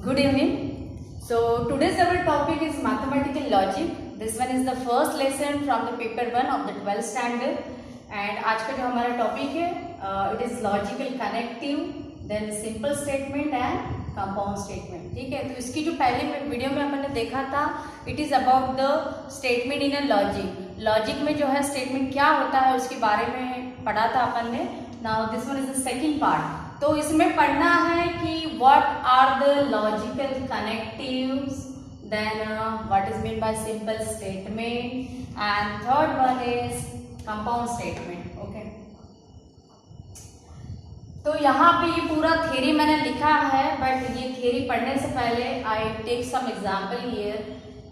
Good evening. So today's our topic is mathematical logic. This one is the first lesson from the paper 1 of the 12th standard. And आज का जो हमारा topic है it is logical connective, then simple statement and compound statement. ठीक है, तो इसकी जो पहले वीडियो में अपन ने देखा था it is about the statement in a logic. Logic में जो है स्टेटमेंट क्या होता है उसके बारे में पढ़ा था अपन ने. Now this one is the second part. तो इसमें पढ़ना है कि what are the logical connectives, then what is mean by simple statement, and third one is compound statement. Okay, तो यहाँ पे ये पूरा थ्योरी मैंने लिखा है, बट ये थ्योरी पढ़ने से पहले I take some example here.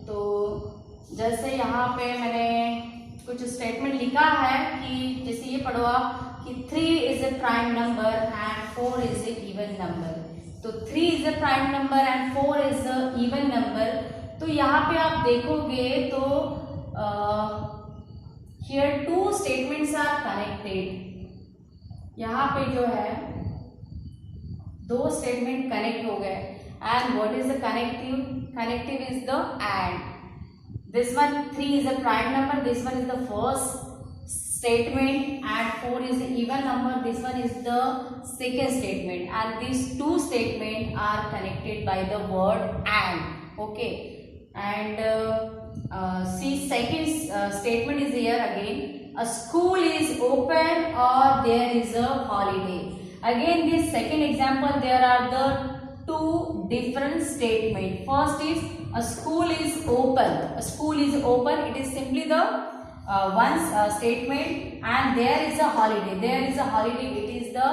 तो जैसे यहाँ पे मैंने कुछ स्टेटमेंट लिखा है कि जैसे ये पढ़ो आप कि 3 is a prime number and 4 is a even number. तो 3 is a prime number and 4 is a even number. तो यहाँ पे आप देखोगे तो here two statements are connected. यहाँ पे जो है दो स्टेटमेंट कनेक्ट हो गए. And what is the connective? Connective is the and. This one 3 is a prime number. This one is the first statement, and 4 is the even number. This one is the second statement, and these two statements are connected by the word and. Okay, and see second statement is here again. A school is open or there is a holiday. Again, this second example there are the two different statements. First is a school is open. A school is open. It is simply the one statement, and there is a holiday. There is a holiday. It is the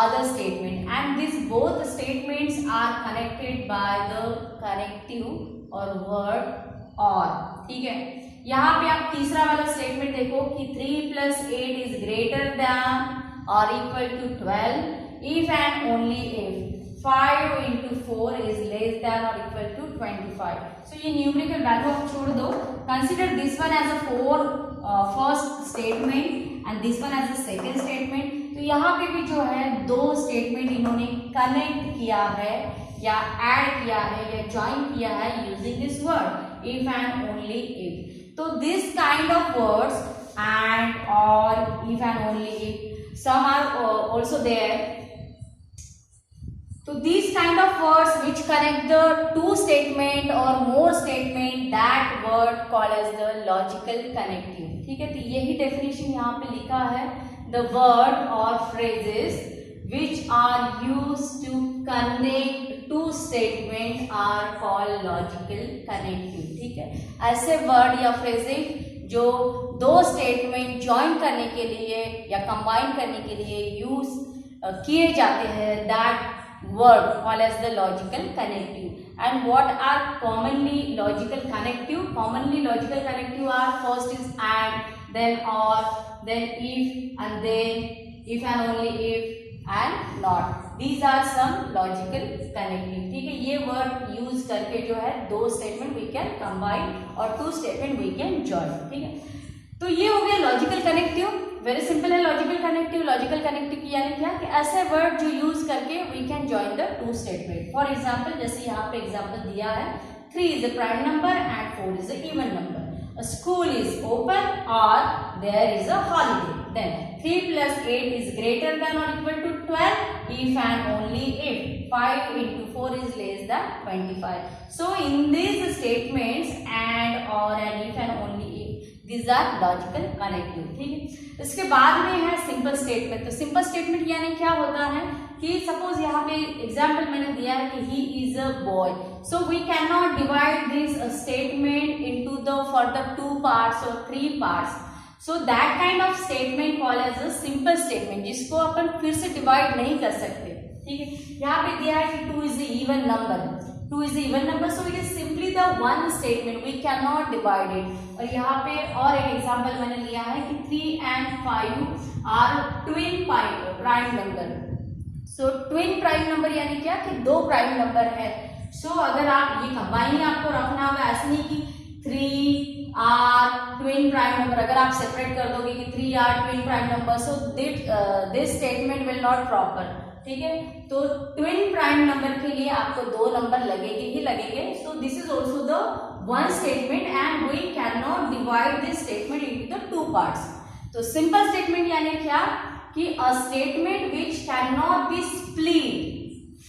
other statement, and these both statements are connected by the connective or word or. ठीक है, यहाँ पे आप तीसरा वाला statement देखो कि 3 + 8 is greater than or equal to 12 if and only if 5 into 4 is less than or equal to 25. So ये न्यूमेरिकल वैल्यू आप छोड़ दो. Consider this one as a first statement and this one as a second statement. तो यहाँ पे भी जो है दो स्टेटमेंट इन्होंने कनेक्ट किया है या ऐड किया है या ज्वाइन किया है using this word if and only if. तो this kind of words and or if and only if, some are also there. So these kind of words which connect the two statement or more statement, that word called as the logical connective. ठीक है, तो यही definition यहाँ पे लिखा है. The word or phrases which are used to connect two statement are called logical connective. ठीक है, ऐसे word या phrases जो दो statement join करने के लिए या combine करने के लिए use किए जाते हैं, that word called as the logical connective. And what are commonly logical connective? Commonly logical connective are first is and, then or, then if, and then if and only if, and not. These are some logical connective. ठीक है, ये word use करके जो है दो statement we can combine और two statement we can join. ठीक है, तो ये हो गया लॉजिकल कनेक्टिव. वेरी सिंपल है लॉजिकल कनेक्टिव. लॉजिकल कनेक्टिव यानी क्या कि ऐसे वर्ड जो यूज करके we can join the two statement. For example जैसे यहाँ पे एग्जांपल दिया है 3 is a prime number and 4 is a even number. A school is open or there is a holiday. Then 3 + 8 is greater than or equal to 12 if and only if 5 into 4 is less than 25. So in these statements and or and if and only if, these are logical connective. ठीक है, इसके बाद में है simple statement. तो simple statement यानी क्या होता है कि सपोज यहाँ पे एग्जाम्पल मैंने दिया है कि he is a boy. So we can not divide this statement into the further 2 parts और 3 parts. So that kind of statement called as a simple statement, जिसको अपन फिर से डिवाइड नहीं कर सकते. ठीक है, यहाँ पे दिया है कि 2 is the even number. 2 is the even number, so it is simply the one statement. We cannot divide it. और यहाँ पे और एक एग्जाम्पल मैंने लिया है कि 3 and 5 are twin prime number. So twin prime number यानी क्या कि दो प्राइम नंबर है. So अगर आप ये कंबाइन आपको रखना होगा, ऐसे नहीं कि 3 are twin prime number. अगर आप सेपरेट कर दोगे कि 3 are twin prime number, so this statement will not proper. ठीक है। तो ट्विन प्राइम नंबर के लिए आपको 2 नंबर लगेंगे ही लगेंगे। So this is also the one statement and we can not divide this statement into the 2 parts. तो सिंपल स्टेटमेंट यानी क्या कि a statement which can not be split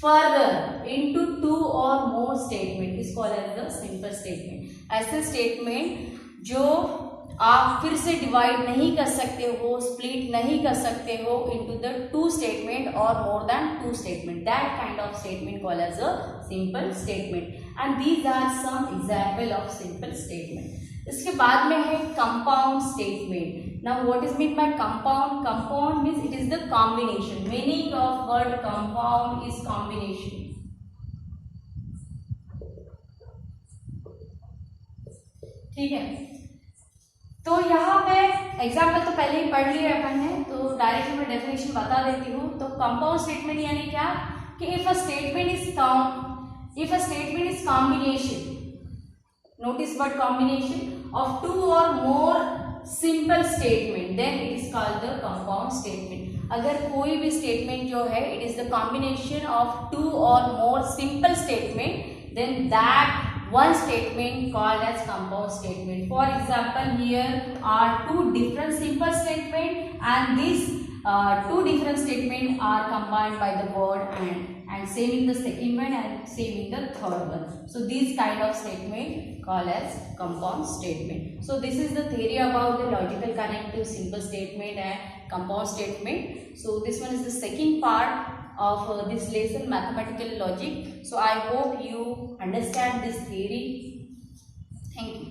further into 2 और more statement is called as the simple statement. ऐसे statement जो आप फिर से डिवाइड नहीं कर सकते हो, स्प्लिट नहीं कर सकते हो इनटू द 2 स्टेटमेंट और more then 2 statement, that kind of statement called as a simple statement. And these are some example of simple statement. इसके बाद में है compound statement. Now what is mean by compound? Compound means it is the combination. Meaning of word compound is combination. ठीक है, तो यहाँ पे example तो पहले ही पढ़ लिया अपन ने, तो डायरेक्टली मैं डेफिनेशन बता देती हूँ। तो कंपाउंड स्टेटमेंट यानी क्या कि if a statement is combination, notice word combination of 2 और more simple statement, then it is called the compound statement. अगर कोई भी स्टेटमेंट जो है it is the combination of 2 और more simple statement, then that one statement called as compound statement. For example, here are 2 different simple statement and these 2 different statement are combined by the word and same in the second one and same in the third one. So these kind of statement called as compound statement. So this is the theory about the logical connective simple statement and compound statement. So this one is the second part of this lesson, mathematical logic. So I hope you understand this theory. Thank you.